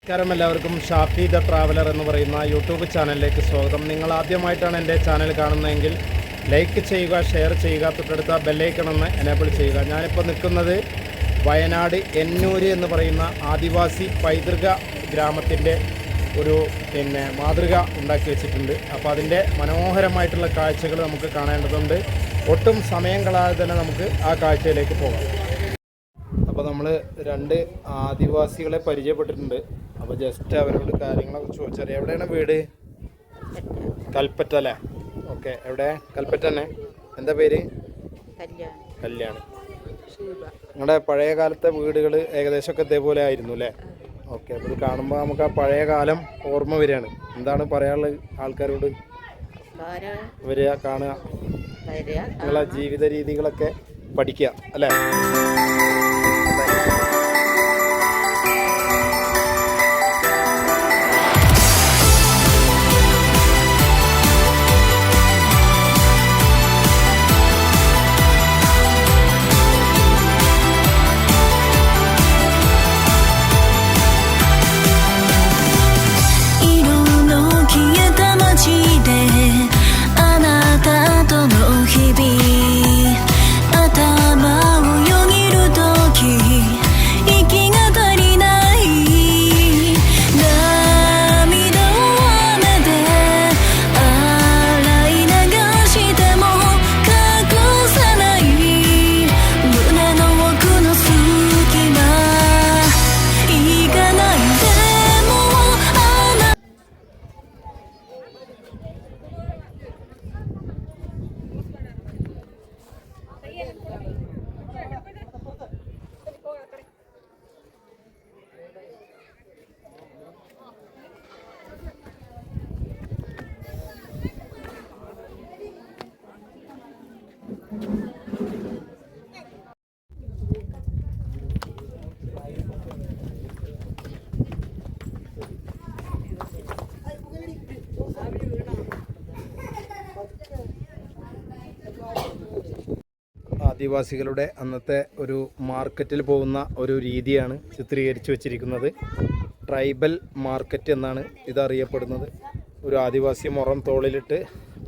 നമസ്കാരം, എല്ലാവർക്കും Shafi the traveller എന്ന് പറയുന്ന യൂട്യൂബ് ചാനലിലേക്ക് സ്വാഗതം. നിങ്ങൾ ആദ്യമായിട്ടാണ് എൻ്റെ ചാനൽ കാണുന്നതെങ്കിൽ ലൈക്ക് ചെയ്യുക, ഷെയർ ചെയ്യുക, തൊട്ടടുത്ത ബെല്ലൈക്കൺ ഒന്ന് എനേബിൾ ചെയ്യുക. ഞാനിപ്പോൾ നിൽക്കുന്നത് വയനാട് എന്നൂര് എന്ന് പറയുന്ന ആദിവാസി പൈതൃക ഗ്രാമത്തിൻ്റെ ഒരു മാതൃക ഉണ്ടാക്കി വെച്ചിട്ടുണ്ട്. അപ്പോൾ അതിൻ്റെ മനോഹരമായിട്ടുള്ള കാഴ്ചകൾ നമുക്ക് കാണേണ്ടതുണ്ട്. ഒട്ടും സമയം കളയാതെ തന്നെ നമുക്ക് ആ കാഴ്ചയിലേക്ക് പോകാം. അപ്പോൾ നമ്മൾ രണ്ട് ആദിവാസികളെ പരിചയപ്പെട്ടിട്ടുണ്ട്. അപ്പോൾ ജസ്റ്റ് അവരോട് കാര്യങ്ങളൊക്കെ ചോദിച്ചറിയാം. എവിടെയാണ് വീട്? കൽപ്പറ്റ അല്ലേ? ഓക്കെ, എവിടെ? കൽപ്പറ്റ തന്നെ. എന്താ പേര്? കല്യാണി. നിങ്ങളുടെ പഴയ കാലത്തെ വീടുകൾ ഏകദേശമൊക്കെ ഇതേപോലെ ആയിരുന്നു അല്ലേ? ഓക്കെ, അപ്പോൾ ഇത് കാണുമ്പോൾ നമുക്ക് ആ പഴയ കാലം ഓർമ്മ വരികയാണ്. എന്താണ് പറയാനുള്ളത് ആൾക്കാരോട്? വരിക, കാണുക, നിങ്ങളെ ജീവിത രീതികളൊക്കെ പഠിക്കുക അല്ലേ? ആദിവാസികളുടെ അന്നത്തെ ഒരു മാർക്കറ്റിൽ പോകുന്ന ഒരു രീതിയാണ് ചിത്രീകരിച്ചു വച്ചിരിക്കുന്നത്. ട്രൈബൽ മാർക്കറ്റ് എന്നാണ് ഇതറിയപ്പെടുന്നത്. ഒരു ആദിവാസി മുറം തോളിലിട്ട്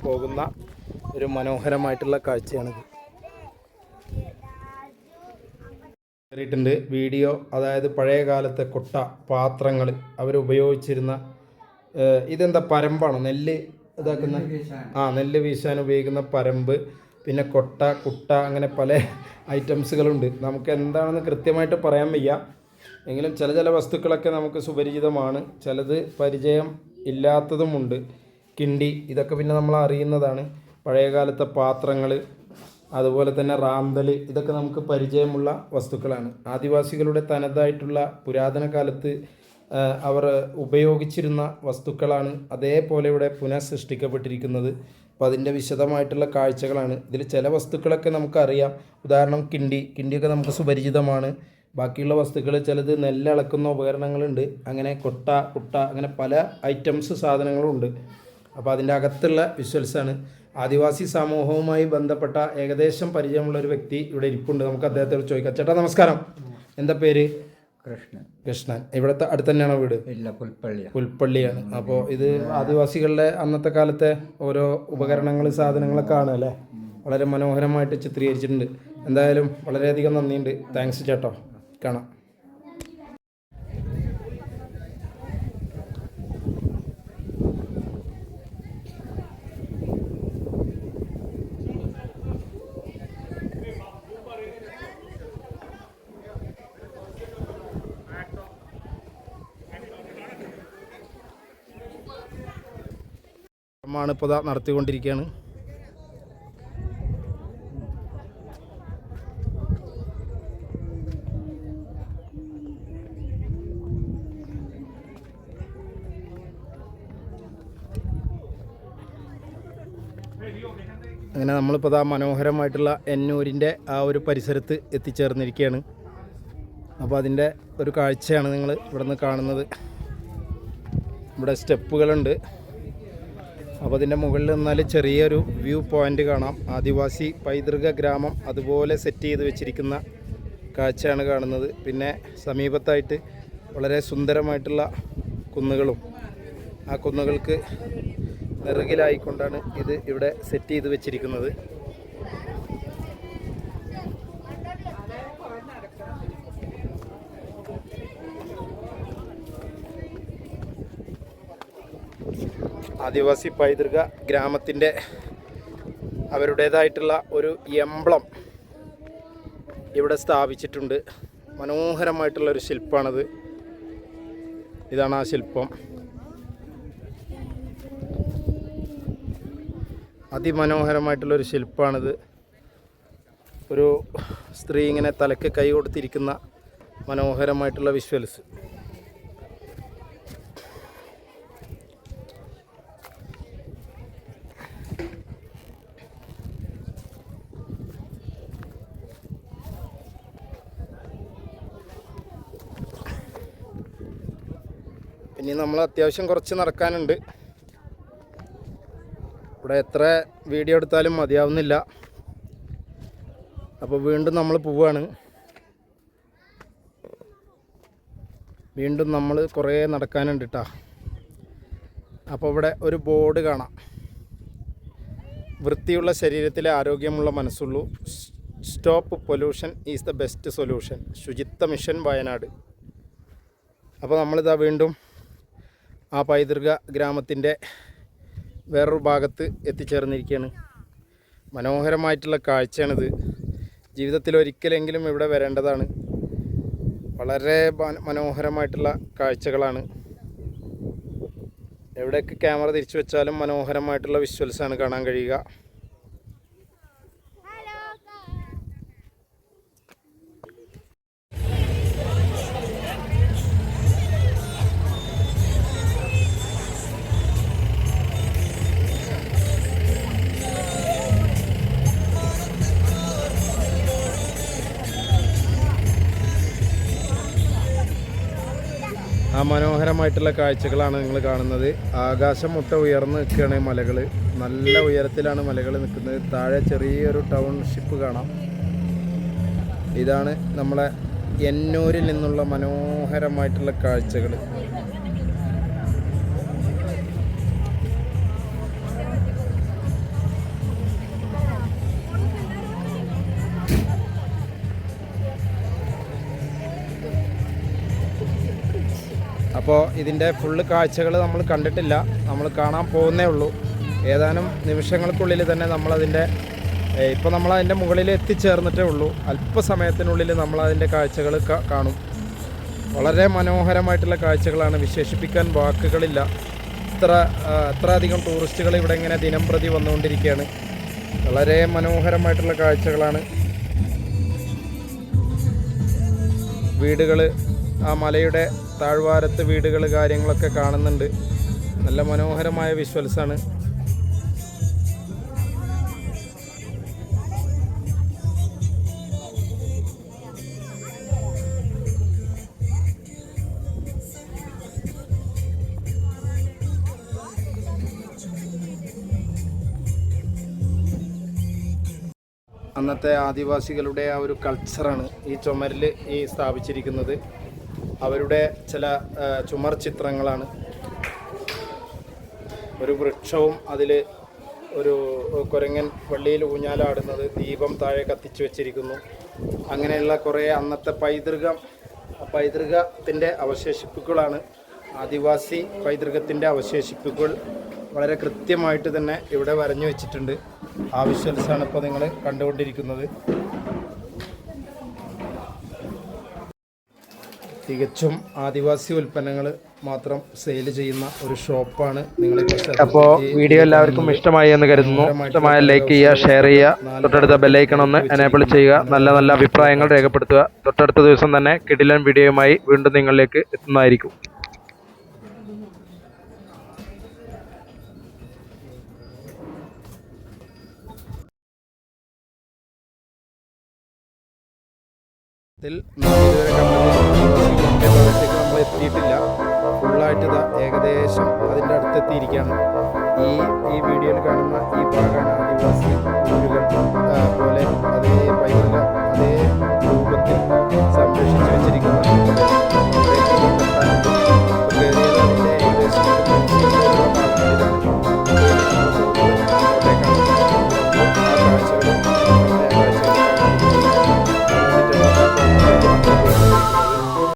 പോകുന്ന ഒരു മനോഹരമായിട്ടുള്ള കാഴ്ചയാണിത്. കയറിയിട്ടുണ്ട് വീഡിയോ. അതായത് പഴയ കാലത്തെ കൊട്ട പാത്രങ്ങൾ അവരുപയോഗിച്ചിരുന്ന ഇതെന്താ പരമ്പാണോ? നെല്ല് ഇതാക്കുന്ന നെല്ല് വീശാൻ ഉപയോഗിക്കുന്ന പരമ്പ്, പിന്നെ കൊട്ട, കുട്ട, അങ്ങനെ പല ഐറ്റംസുകളുണ്ട്. നമുക്ക് എന്താണെന്ന് കൃത്യമായിട്ട് പറയാൻ വയ്യ. എങ്കിലും ചില വസ്തുക്കളൊക്കെ നമുക്ക് സുപരിചിതമാണ്, ചിലത് പരിചയം ഇല്ലാത്തതുമുണ്ട്. കിണ്ടി, ഇതൊക്കെ പിന്നെ നമ്മൾ അറിയുന്നതാണ്. പഴയകാലത്തെ പാത്രങ്ങൾ, അതുപോലെ തന്നെ റാന്തൽ, ഇതൊക്കെ നമുക്ക് പരിചയമുള്ള വസ്തുക്കളാണ്. ആദിവാസികളുടെ തനതായിട്ടുള്ള പുരാതന കാലത്ത് അവർ ഉപയോഗിച്ചിരുന്ന വസ്തുക്കളാണ് അതേപോലെ ഇവിടെ പുനഃസൃഷ്ടിക്കപ്പെട്ടിരിക്കുന്നത്. അപ്പോൾ അതിൻ്റെ വിശദമായിട്ടുള്ള കാഴ്ചകളാണ്. ഇതിൽ ചില വസ്തുക്കളൊക്കെ നമുക്കറിയാം. ഉദാഹരണം കിണ്ടിയൊക്കെ നമുക്ക് സുപരിചിതമാണ്. ബാക്കിയുള്ള വസ്തുക്കൾ ചിലത് നെല്ലളക്കുന്ന ഉപകരണങ്ങളുണ്ട്. അങ്ങനെ കൊട്ട, കുട്ട, അങ്ങനെ പല ഐറ്റംസ് സാധനങ്ങളുണ്ട്. അപ്പോൾ അതിൻ്റെ അകത്തുള്ള വിഷ്വൽസാണ്. ആദിവാസി സമൂഹവുമായി ബന്ധപ്പെട്ട ഏകദേശം പരിചയമുള്ള ഒരു വ്യക്തി ഇവിടെ ഇരിപ്പുണ്ട്. നമുക്ക് അദ്ദേഹത്തോട് ചോദിക്കാം. ചേട്ടാ നമസ്കാരം, എന്താ പേര്? കൃഷ്ണൻ. ഇവിടുത്തെ അടുത്ത് തന്നെയാണോ വീട്? ഇല്ല, പുൽപ്പള്ളിയാണ്. അപ്പോൾ ഇത് ആദിവാസികളുടെ അന്നത്തെ കാലത്തെ ഓരോ ഉപകരണങ്ങൾ, സാധനങ്ങളൊക്കെ ആണ് അല്ലേ? വളരെ മനോഹരമായിട്ട് ചിത്രീകരിച്ചിട്ടുണ്ട്. എന്തായാലും വളരെയധികം നന്ദിയുണ്ട്. താങ്ക്സ് ചേട്ടോ. കാണാം. ഇപ്പോൾ നടത്തിക്കൊണ്ടിരിക്കുകയാണ്. അങ്ങനെ നമ്മളിപ്പോൾ മനോഹരമായിട്ടുള്ള എന്നൂരിൻ്റെ ആ ഒരു പരിസരത്ത് എത്തിച്ചേർന്നിരിക്കുകയാണ്. അപ്പോൾ അതിൻ്റെ ഒരു കാഴ്ചയാണ് നിങ്ങൾ ഇവിടെ നിന്ന് കാണുന്നത്. ഇവിടെ സ്റ്റെപ്പുകളുണ്ട്. അപ്പോൾ അതിൻ്റെ മുകളിൽ നിന്നാൽ ചെറിയൊരു വ്യൂ പോയിൻ്റ് കാണാം. ആദിവാസി പൈതൃക ഗ്രാമം അതുപോലെ സെറ്റ് ചെയ്ത് വെച്ചിരിക്കുന്ന കാഴ്ചയാണ് കാണുന്നത്. പിന്നെ സമീപത്തായിട്ട് വളരെ സുന്ദരമായിട്ടുള്ള കുന്നുകളും ആ കുന്നുകൾക്ക് നെറുകിലായിക്കൊണ്ടാണ് ഇത് ഇവിടെ സെറ്റ് ചെയ്ത് വെച്ചിരിക്കുന്നത്. ആദിവാസി പൈതൃക ഗ്രാമത്തിൻ്റെ അവരുടേതായിട്ടുള്ള ഒരു എംബ്ലം ഇവിടെ സ്ഥാപിച്ചിട്ടുണ്ട്. മനോഹരമായിട്ടുള്ളൊരു ശില്പമാണത്. ഇതാണ് ആ ശില്പം. അതിമനോഹരമായിട്ടുള്ളൊരു ശില്പമാണിത്. ഒരു സ്ത്രീ ഇങ്ങനെ തലയ്ക്ക് കൈ കൊടുത്തിരിക്കുന്ന മനോഹരമായിട്ടുള്ള വിഷ്വൽസ്. ഇനി നമ്മൾ അത്യാവശ്യം കുറച്ച് നടക്കാനുണ്ട്. ഇവിടെ എത്ര വീഡിയോ എടുത്താലും മതിയാവുന്നില്ല. അപ്പോൾ വീണ്ടും നമ്മൾ പോവുകയാണ്. വീണ്ടും നമ്മൾ കുറേ നടക്കാനുണ്ട് കേട്ടോ. അപ്പോൾ ഇവിടെ ഒരു ബോർഡ് കാണാം. വൃത്തിയുള്ള ശരീരത്തിലെ ആരോഗ്യമുള്ള മനസ്സുള്ളൂ. Stop pollution is the best solution. ശുചിത്വ മിഷൻ വയനാട്. അപ്പോൾ നമ്മളിതാ വീണ്ടും ആ പൈതൃക ഗ്രാമത്തിൻ്റെ വേറൊരു ഭാഗത്ത് എത്തിച്ചേർന്നിരിക്കുകയാണ്. മനോഹരമായിട്ടുള്ള കാഴ്ചയാണിത്. ജീവിതത്തിൽ ഒരിക്കലെങ്കിലും ഇവിടെ വരേണ്ടതാണ്. വളരെ മനോഹരമായിട്ടുള്ള കാഴ്ചകളാണ്. എവിടെയൊക്കെ ക്യാമറ തിരിച്ചു വെച്ചാലും മനോഹരമായിട്ടുള്ള വിഷ്വൽസാണ് കാണാൻ കഴിയുക. ആ മനോഹരമായിട്ടുള്ള കാഴ്ചകളാണ് നിങ്ങൾ കാണുന്നത്. ആകാശം മുട്ട ഉയർന്ന് നിൽക്കുകയാണ് മലകൾ. നല്ല ഉയരത്തിലാണ് മലകൾ നിൽക്കുന്നത്. താഴെ ചെറിയൊരു ടൗൺഷിപ്പ് കാണാം. ഇതാണ് നമ്മളെ എന്നൂരിൽ നിന്നുള്ള മനോഹരമായിട്ടുള്ള കാഴ്ചകൾ. അപ്പോൾ ഇതിൻ്റെ ഫുള്ള് കാഴ്ചകൾ നമ്മൾ കണ്ടിട്ടില്ല. നമ്മൾ കാണാൻ പോകുന്നേ ഉള്ളൂ. ഏതാനും നിമിഷങ്ങൾക്കുള്ളിൽ തന്നെ നമ്മളതിൻ്റെ ഇപ്പോൾ നമ്മളതിൻ്റെ മുകളിൽ എത്തിച്ചേർന്നിട്ടേ ഉള്ളൂ. അല്പസമയത്തിനുള്ളിൽ നമ്മളതിൻ്റെ കാഴ്ചകൾ കാണും. വളരെ മനോഹരമായിട്ടുള്ള കാഴ്ചകളാണ്. വിശേഷിപ്പിക്കാൻ വാക്കുകളില്ല. എത്ര അധികം ടൂറിസ്റ്റുകൾ ഇവിടെ ഇങ്ങനെ ദിനം പ്രതി വന്നുകൊണ്ടിരിക്കുകയാണ്. വളരെ മനോഹരമായിട്ടുള്ള കാഴ്ചകളാണ്. വീടുകൾ, ആ മലയുടെ താഴ്വാരത്ത് വീടുകൾ കാര്യങ്ങളൊക്കെ കാണുന്നുണ്ട്. നല്ല മനോഹരമായ വിഷ്വൽസാണ്. അന്നത്തെ ആദിവാസികളുടെ ആ ഒരു കൾച്ചറാണ് ഈ ചുമരിൽ ഈ സ്ഥാപിച്ചിരിക്കുന്നത്. അവരുടെ ചില ചുമർ ചിത്രങ്ങളാണ്. ഒരു വൃക്ഷവും അതിൽ ഒരു കുരങ്ങൻ വള്ളിയിൽ ഊഞ്ഞാലാടുന്നത്, ദീപം താഴെ കത്തിച്ചു വെച്ചിരിക്കുന്നു. അങ്ങനെയുള്ള കുറേ അന്നത്തെ പൈതൃകത്തിൻ്റെ അവശേഷിപ്പുകളാണ്. ആദിവാസി പൈതൃകത്തിൻ്റെ അവശേഷിപ്പുകൾ വളരെ കൃത്യമായിട്ട് തന്നെ ഇവിടെ വരഞ്ഞു വെച്ചിട്ടുണ്ട്. ആ വിഷ്വൽസാണ് ഇപ്പോൾ നിങ്ങൾ കണ്ടുകൊണ്ടിരിക്കുന്നത്. തികച്ചും ആദിവാസി ഉൽപ്പന്നങ്ങൾ മാത്രം സെയിൽ ചെയ്യുന്ന ഒരു ഷോപ്പാണ് നിങ്ങളിപ്പോൾ. അപ്പോൾ വീഡിയോ എല്ലാവർക്കും ഇഷ്ടമായി എന്ന് കരുതുന്നു. ഇഷ്ടമായ ലൈക്ക് ചെയ്യുക, ഷെയർ ചെയ്യുക, തൊട്ടടുത്ത ബെല്ലൈക്കൺ ഒന്ന് എനേബിൾ ചെയ്യുക. നല്ല നല്ല അഭിപ്രായങ്ങൾ രേഖപ്പെടുത്തുക. തൊട്ടടുത്ത ദിവസം തന്നെ കിടിലൻ വീഡിയോയുമായി വീണ്ടും നിങ്ങളിലേക്ക് എത്തുന്നതായിരിക്കും. നമ്മൾ എത്തിയിട്ടില്ല. ഫുള്ളായിട്ട് ഇതാ ഏകദേശം അതിൻ്റെ അടുത്തെത്തിയിരിക്കുകയാണ്. ഈ വീഡിയോയിൽ കാണുന്ന ഈ ഭാഗമാണ് ആദിവാസി ഊരുകൾ പോലെ അതേ പൈതൃക അതേ രൂപത്തിൽ